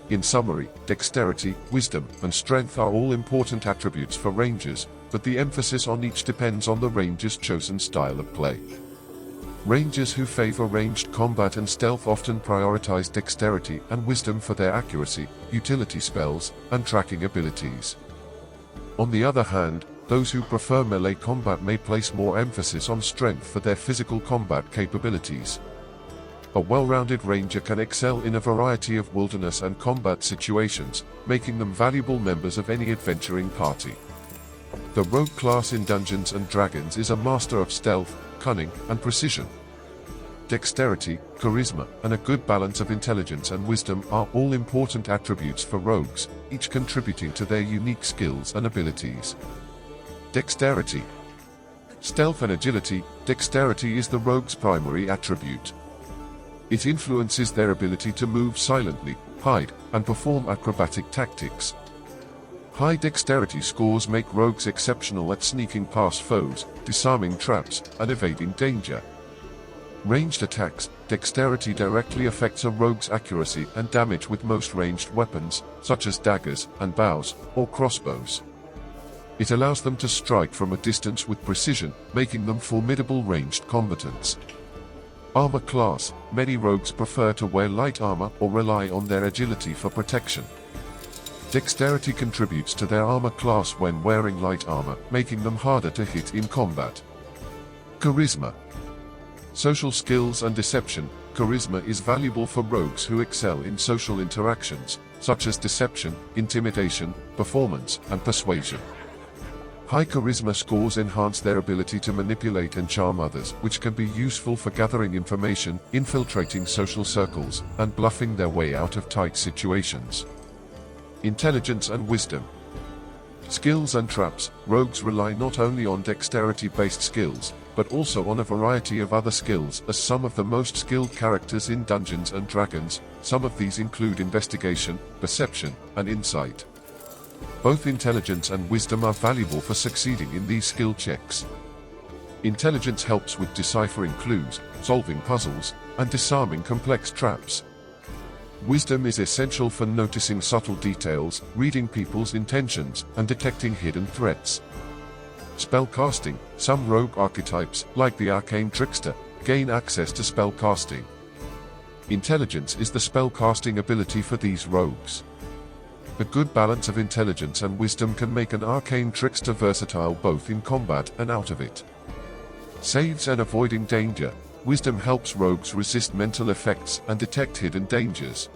In summary, dexterity, wisdom, and strength are all important attributes for rangers, but the emphasis on each depends on the ranger's chosen style of play. Rangers who favor ranged combat and stealth often prioritize dexterity and wisdom for their accuracy, utility spells, and tracking abilities. On the other hand, those who prefer melee combat may place more emphasis on strength for their physical combat capabilities. A well-rounded ranger can excel in a variety of wilderness and combat situations, making them valuable members of any adventuring party. The rogue class in Dungeons & Dragons is a master of stealth, cunning, and precision. Dexterity, charisma, and a good balance of intelligence and wisdom are all important attributes for rogues, each contributing to their unique skills and abilities. Dexterity. Stealth and agility. Dexterity is the rogue's primary attribute. It influences their ability to move silently, hide, and perform acrobatic tactics. High dexterity scores make rogues exceptional at sneaking past foes, disarming traps, and evading danger. Ranged attacks. Dexterity directly affects a rogue's accuracy and damage with most ranged weapons, such as daggers and bows, or crossbows. It allows them to strike from a distance with precision, making them formidable ranged combatants. Armor class. Many rogues prefer to wear light armor or rely on their agility for protection. Dexterity contributes to their armor class when wearing light armor, making them harder to hit in combat. Charisma. Social skills and deception. Charisma is valuable for rogues who excel in social interactions, such as deception, intimidation, performance, and persuasion. High charisma scores enhance their ability to manipulate and charm others, which can be useful for gathering information, infiltrating social circles, and bluffing their way out of tight situations. Intelligence and wisdom. Skills and traps. Rogues rely not only on dexterity-based skills, but also on a variety of other skills, as some of the most skilled characters in Dungeons & Dragons. Some of these include investigation, perception, and insight. Both intelligence and wisdom are valuable for succeeding in these skill checks. Intelligence helps with deciphering clues, solving puzzles, and disarming complex traps. Wisdom is essential for noticing subtle details, reading people's intentions, and detecting hidden threats. Spellcasting. Some rogue archetypes, like the arcane trickster, gain access to spellcasting. Intelligence is the spellcasting ability for these rogues. A good balance of intelligence and wisdom can make an arcane trickster versatile both in combat and out of it. Saves and avoiding danger. Wisdom helps rogues resist mental effects and detect hidden dangers.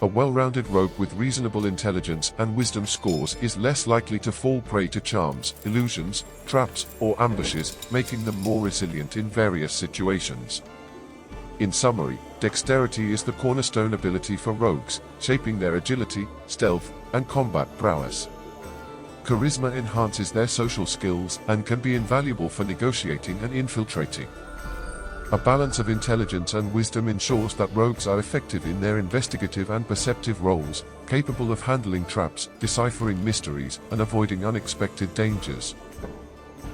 A well-rounded rogue with reasonable intelligence and wisdom scores is less likely to fall prey to charms, illusions, traps, or ambushes, making them more resilient in various situations. In summary, dexterity is the cornerstone ability for rogues, shaping their agility, stealth, and combat prowess. Charisma enhances their social skills and can be invaluable for negotiating and infiltrating. A balance of intelligence and wisdom ensures that rogues are effective in their investigative and perceptive roles, capable of handling traps, deciphering mysteries, and avoiding unexpected dangers.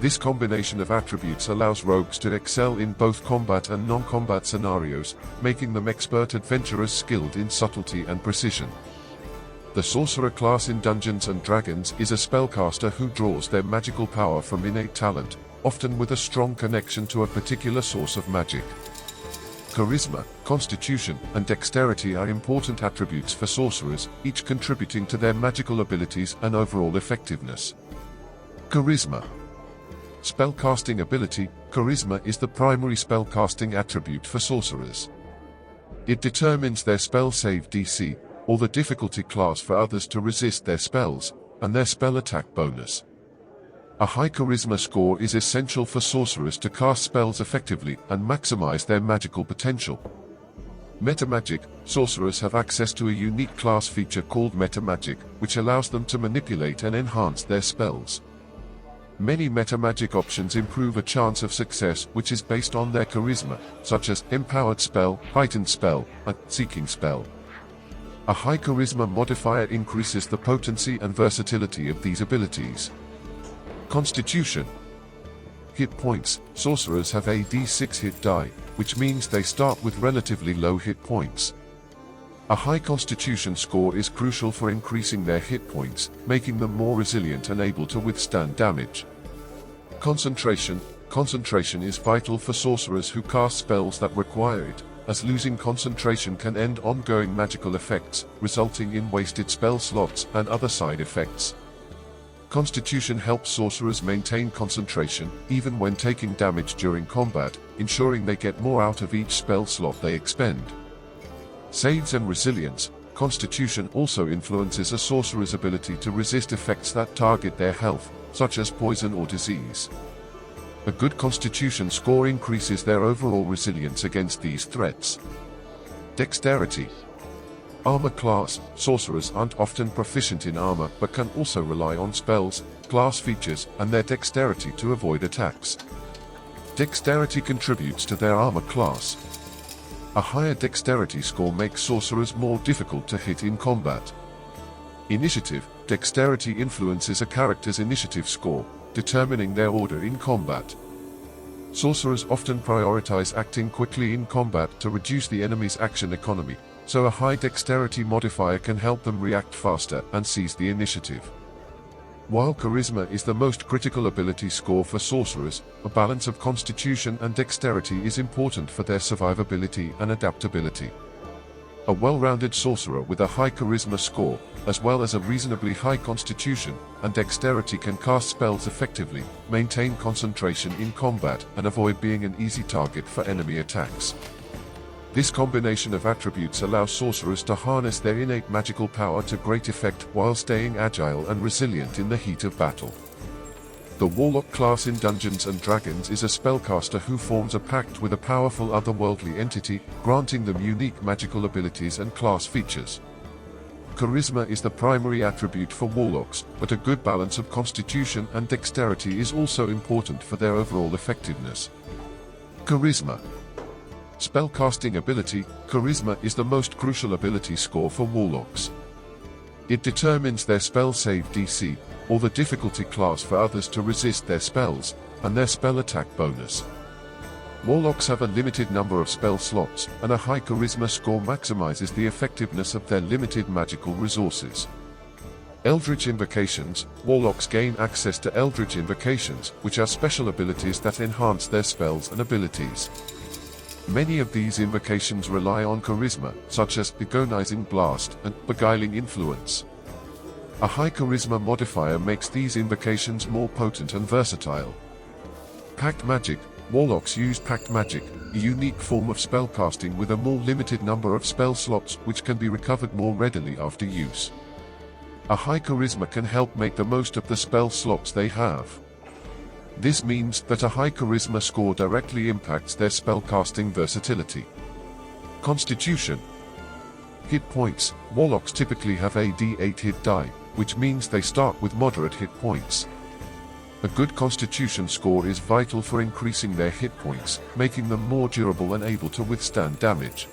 This combination of attributes allows rogues to excel in both combat and non-combat scenarios, making them expert adventurers skilled in subtlety and precision. The sorcerer class in Dungeons & Dragons is a spellcaster who draws their magical power from innate talent, often with a strong connection to a particular source of magic. Charisma, constitution, and dexterity are important attributes for sorcerers, each contributing to their magical abilities and overall effectiveness. Charisma. Spellcasting ability. Charisma is the primary spellcasting attribute for sorcerers. It determines their spell save DC, or the difficulty class for others to resist their spells, and their spell attack bonus. A high charisma score is essential for sorcerers to cast spells effectively and maximize their magical potential. Metamagic sorcerers have access to a unique class feature called metamagic, which allows them to manipulate and enhance their spells. Many metamagic options improve a chance of success which is based on their charisma, such as empowered spell, heightened spell, and seeking spell. A high charisma modifier increases the potency and versatility of these abilities. Constitution. Hit points. Sorcerers have a d6 hit die, which means they start with relatively low hit points. A high constitution score is crucial for increasing their hit points, making them more resilient and able to withstand damage. Concentration. Concentration is vital for sorcerers who cast spells that require it, as losing concentration can end ongoing magical effects, resulting in wasted spell slots and other side effects. Constitution helps sorcerers maintain concentration, even when taking damage during combat, ensuring they get more out of each spell slot they expend. Saves and resilience. Constitution also influences a sorcerer's ability to resist effects that target their health, such as poison or disease. A good Constitution score increases their overall resilience against these threats. Dexterity. Armor class. Sorcerers aren't often proficient in armor but can also rely on spells, class features, and their dexterity to avoid attacks. Dexterity contributes to their armor class. A higher dexterity score makes sorcerers more difficult to hit in combat. Initiative. Dexterity influences a character's initiative score, determining their order in combat. Sorcerers often prioritize acting quickly in combat to reduce the enemy's action economy, so a high dexterity modifier can help them react faster and seize the initiative. While charisma is the most critical ability score for sorcerers, a balance of constitution and dexterity is important for their survivability and adaptability. A well-rounded sorcerer with a high charisma score, as well as a reasonably high constitution and dexterity, can cast spells effectively, maintain concentration in combat, and avoid being an easy target for enemy attacks. This combination of attributes allows sorcerers to harness their innate magical power to great effect while staying agile and resilient in the heat of battle. The Warlock class in Dungeons & Dragons is a spellcaster who forms a pact with a powerful otherworldly entity, granting them unique magical abilities and class features. Charisma is the primary attribute for Warlocks, but a good balance of constitution and dexterity is also important for their overall effectiveness. Charisma. Spellcasting ability. Charisma is the most crucial ability score for Warlocks. It determines their spell save DC, or the difficulty class for others to resist their spells, and their spell attack bonus. Warlocks have a limited number of spell slots, and a high charisma score maximizes the effectiveness of their limited magical resources. Eldritch Invocations. Warlocks gain access to Eldritch Invocations, which are special abilities that enhance their spells and abilities. Many of these invocations rely on charisma, such as Agonizing Blast and Beguiling Influence. A high charisma modifier makes these invocations more potent and versatile. Pact Magic. Warlocks use Pact Magic, a unique form of spellcasting with a more limited number of spell slots which can be recovered more readily after use. A high charisma can help make the most of the spell slots they have. This means that a high charisma score directly impacts their spellcasting versatility. Constitution. Hit points. Warlocks typically have a d8 hit die, which means they start with moderate hit points. A good constitution score is vital for increasing their hit points, making them more durable and able to withstand damage.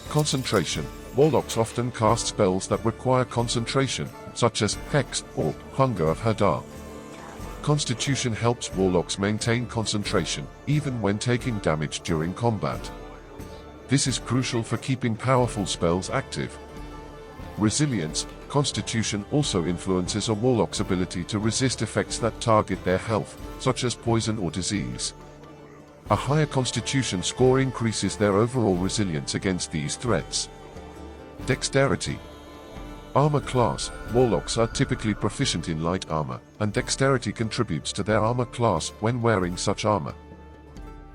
Concentration. Warlocks often cast spells that require concentration, such as Hex or Hunger of Hadar. Constitution helps Warlocks maintain concentration, even when taking damage during combat. This is crucial for keeping powerful spells active. Resilience. Constitution also influences a Warlock's ability to resist effects that target their health, such as poison or disease. A higher Constitution score increases their overall resilience against these threats. Dexterity. Armor class. Warlocks are typically proficient in light armor, and dexterity contributes to their armor class when wearing such armor.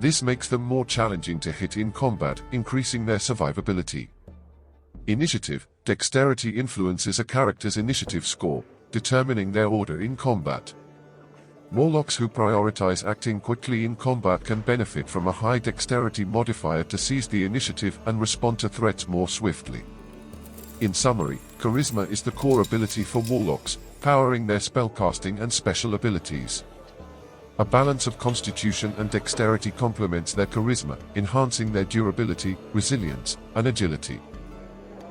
This makes them more challenging to hit in combat, increasing their survivability. Initiative. Dexterity influences a character's initiative score, determining their order in combat. Warlocks who prioritize acting quickly in combat can benefit from a high dexterity modifier to seize the initiative and respond to threats more swiftly. In summary, Charisma is the core ability for Warlocks, powering their spellcasting and special abilities. A balance of Constitution and Dexterity complements their Charisma, enhancing their durability, resilience, and agility.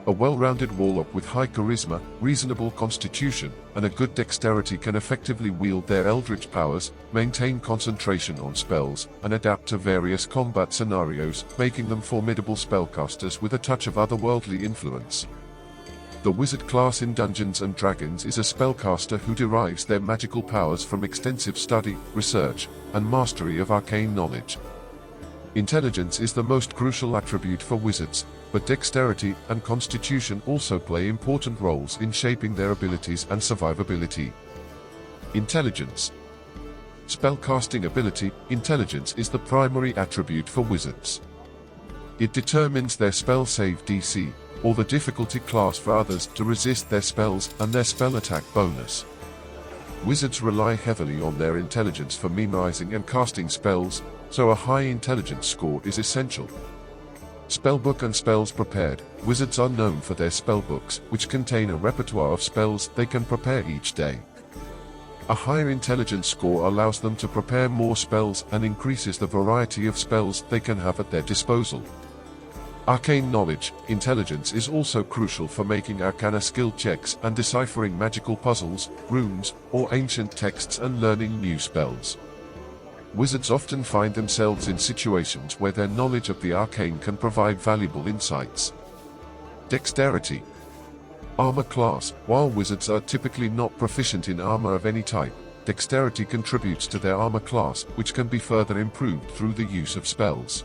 A well-rounded Warlock with high Charisma, reasonable Constitution, and a good Dexterity can effectively wield their Eldritch powers, maintain concentration on spells, and adapt to various combat scenarios, making them formidable spellcasters with a touch of otherworldly influence. The Wizard class in Dungeons & Dragons is a spellcaster who derives their magical powers from extensive study, research, and mastery of arcane knowledge. Intelligence is the most crucial attribute for wizards, but dexterity and constitution also play important roles in shaping their abilities and survivability. Intelligence. Spellcasting ability. Intelligence is the primary attribute for wizards. It determines their spell save DC, or the difficulty class for others to resist their spells and their spell attack bonus. Wizards rely heavily on their intelligence for memorizing and casting spells, so a high intelligence score is essential. Spellbook and spells prepared. Wizards are known for their spellbooks, which contain a repertoire of spells they can prepare each day. A higher intelligence score allows them to prepare more spells and increases the variety of spells they can have at their disposal. Arcane knowledge. Intelligence is also crucial for making arcana skill checks and deciphering magical puzzles, runes, or ancient texts and learning new spells. Wizards often find themselves in situations where their knowledge of the arcane can provide valuable insights. Dexterity. Armor class. While wizards are typically not proficient in armor of any type, dexterity contributes to their armor class, which can be further improved through the use of spells.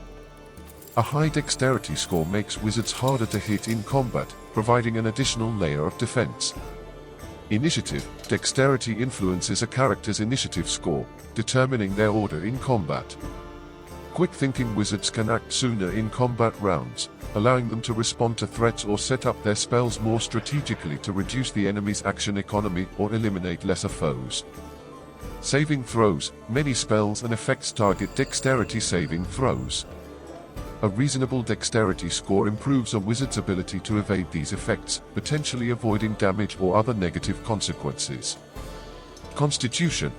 A high dexterity score makes wizards harder to hit in combat, providing an additional layer of defense. Initiative. Dexterity influences a character's initiative score, determining their order in combat. Quick-thinking wizards can act sooner in combat rounds, allowing them to respond to threats or set up their spells more strategically to reduce the enemy's action economy or eliminate lesser foes. Saving throws. Many spells and effects target dexterity saving throws. A reasonable dexterity score improves a wizard's ability to evade these effects, potentially avoiding damage or other negative consequences. Constitution.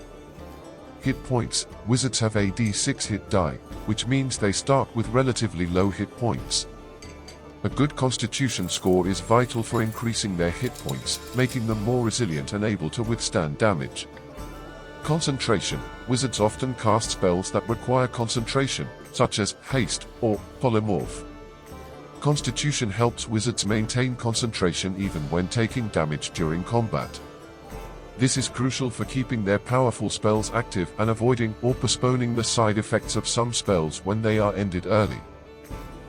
Hit points. Wizards have a D6 hit die, which means they start with relatively low hit points. A good constitution score is vital for increasing their hit points, making them more resilient and able to withstand damage. Concentration. Wizards often cast spells that require concentration, such as haste or polymorph. Constitution helps wizards maintain concentration even when taking damage during combat. This is crucial for keeping their powerful spells active and avoiding or postponing the side effects of some spells when they are ended early.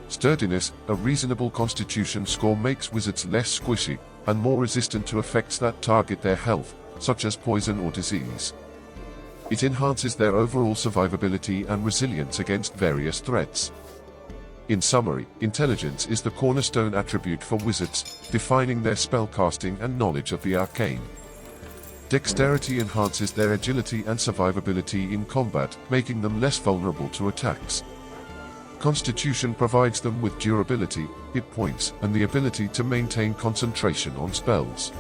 Sturdiness. A reasonable constitution score makes wizards less squishy and more resistant to effects that target their health, such as poison or disease. It enhances their overall survivability and resilience against various threats. In summary, intelligence is the cornerstone attribute for wizards, defining their spellcasting and knowledge of the arcane. Dexterity enhances their agility and survivability in combat, making them less vulnerable to attacks. Constitution provides them with durability, hit points, and the ability to maintain concentration on spells.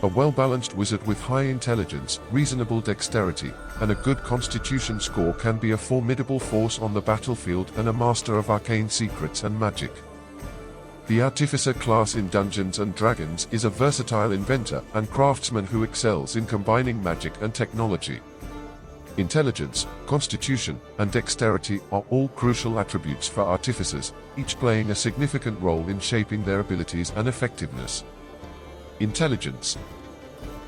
A well-balanced wizard with high intelligence, reasonable dexterity, and a good constitution score can be a formidable force on the battlefield and a master of arcane secrets and magic. The Artificer class in Dungeons & Dragons is a versatile inventor and craftsman who excels in combining magic and technology. Intelligence, constitution, and dexterity are all crucial attributes for artificers, each playing a significant role in shaping their abilities and effectiveness. Intelligence.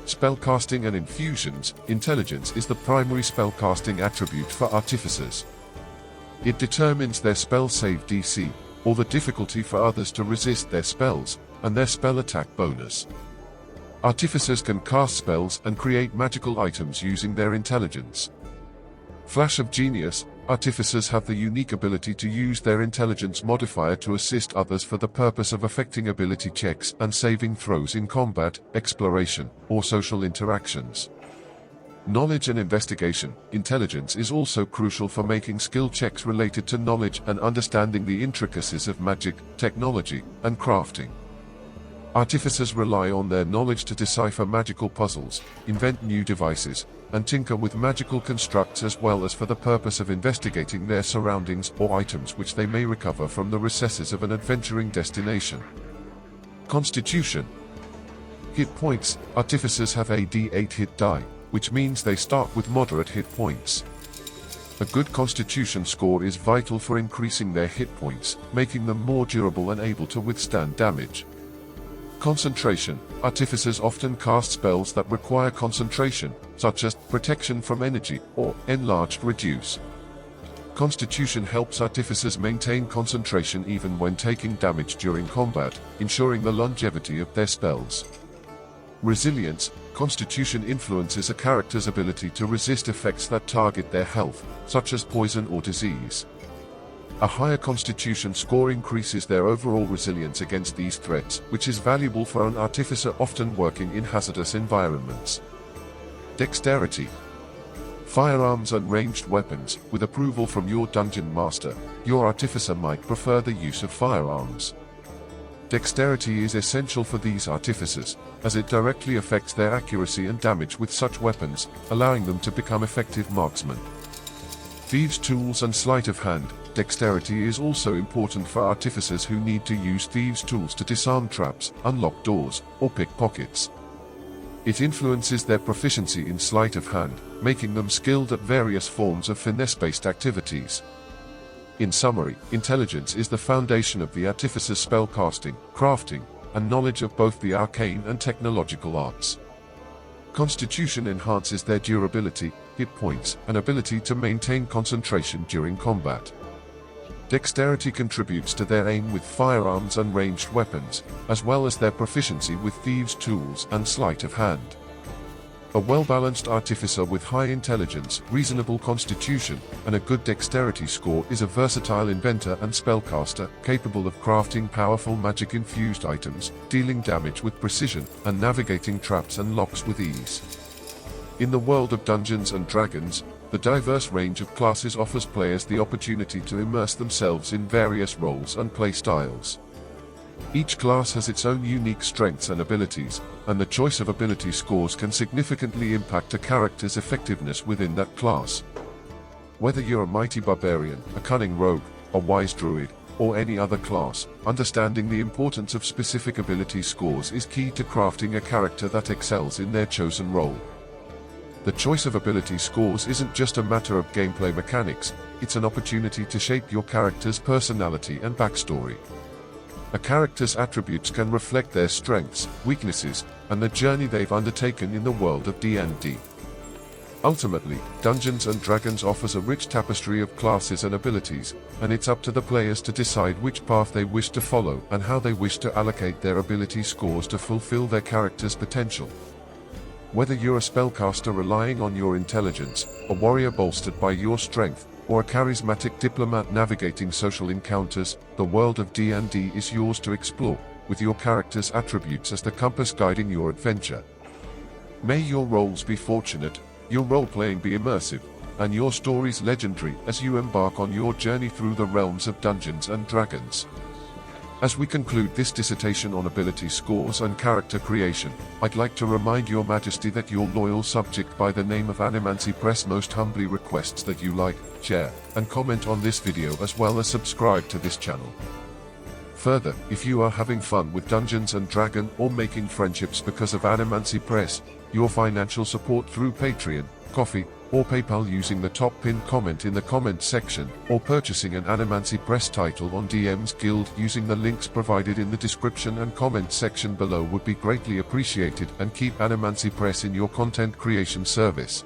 Spellcasting and infusions. Intelligence is the primary spellcasting attribute for artificers. It determines their spell save DC, or the difficulty for others to resist their spells, and their spell attack bonus. Artificers can cast spells and create magical items using their intelligence. Flash of genius. artificers have the unique ability to use their intelligence modifier to assist others for the purpose of affecting ability checks and saving throws in combat, exploration, or social interactions. Knowledge and investigation. Intelligence is also crucial for making skill checks related to knowledge and understanding the intricacies of magic, technology, and crafting. Artificers rely on their knowledge to decipher magical puzzles, invent new devices, and tinker with magical constructs, as well as for the purpose of investigating their surroundings or items which they may recover from the recesses of an adventuring destination. Constitution. Hit points. Artificers have a D8 hit die, which means they start with moderate hit points. A good constitution score is vital for increasing their hit points, making them more durable and able to withstand damage. Concentration. Artificers often cast spells that require concentration, such as protection from energy or enlarged reduce. Constitution helps artificers maintain concentration even when taking damage during combat, ensuring the longevity of their spells. Resilience. Constitution influences a character's ability to resist effects that target their health, such as poison or disease. A higher constitution score increases their overall resilience against these threats, which is valuable for an artificer often working in hazardous environments. Dexterity. Firearms and ranged weapons. With approval from your dungeon master, your artificer might prefer the use of firearms. Dexterity is essential for these artificers, as it directly affects their accuracy and damage with such weapons, allowing them to become effective marksmen. Thieves' tools and sleight of hand. Dexterity is also important for artificers who need to use thieves' tools to disarm traps, unlock doors, or pick pockets. It influences their proficiency in sleight of hand, making them skilled at various forms of finesse-based activities. In summary, intelligence is the foundation of the artificer's spellcasting, crafting, and knowledge of both the arcane and technological arts. Constitution enhances their durability, hit points, and ability to maintain concentration during combat. Dexterity contributes to their aim with firearms and ranged weapons, as well as their proficiency with thieves' tools and sleight of hand. A well-balanced artificer with high intelligence, reasonable constitution, and a good dexterity score is a versatile inventor and spellcaster, capable of crafting powerful magic-infused items, dealing damage with precision, and navigating traps and locks with ease. In the world of Dungeons & Dragons, the diverse range of classes offers players the opportunity to immerse themselves in various roles and play styles. Each class has its own unique strengths and abilities, and the choice of ability scores can significantly impact a character's effectiveness within that class. Whether you're a mighty barbarian, a cunning rogue, a wise druid, or any other class, understanding the importance of specific ability scores is key to crafting a character that excels in their chosen role. The choice of ability scores isn't just a matter of gameplay mechanics, it's an opportunity to shape your character's personality and backstory. A character's attributes can reflect their strengths, weaknesses, and the journey they've undertaken in the world of D&D. Ultimately, Dungeons & Dragons offers a rich tapestry of classes and abilities, and it's up to the players to decide which path they wish to follow and how they wish to allocate their ability scores to fulfill their character's potential. Whether you're a spellcaster relying on your intelligence, a warrior bolstered by your strength, or a charismatic diplomat navigating social encounters, the world of D&D is yours to explore, with your character's attributes as the compass guiding your adventure. May your roles be fortunate, your role-playing be immersive, and your stories legendary as you embark on your journey through the realms of Dungeons & Dragons. As we conclude this dissertation on ability scores and character creation, I'd like to remind your Majesty that your loyal subject by the name of Animancy Press most humbly requests that you like, share, and comment on this video as well as subscribe to this channel. Further, if you are having fun with Dungeons & Dragons or making friendships because of Animancy Press, your financial support through Patreon, Ko-fi, or PayPal using the top pinned comment in the comment section, or purchasing an Animancy Press title on DM's Guild using the links provided in the description and comment section below would be greatly appreciated and keep Animancy Press in your content creation service.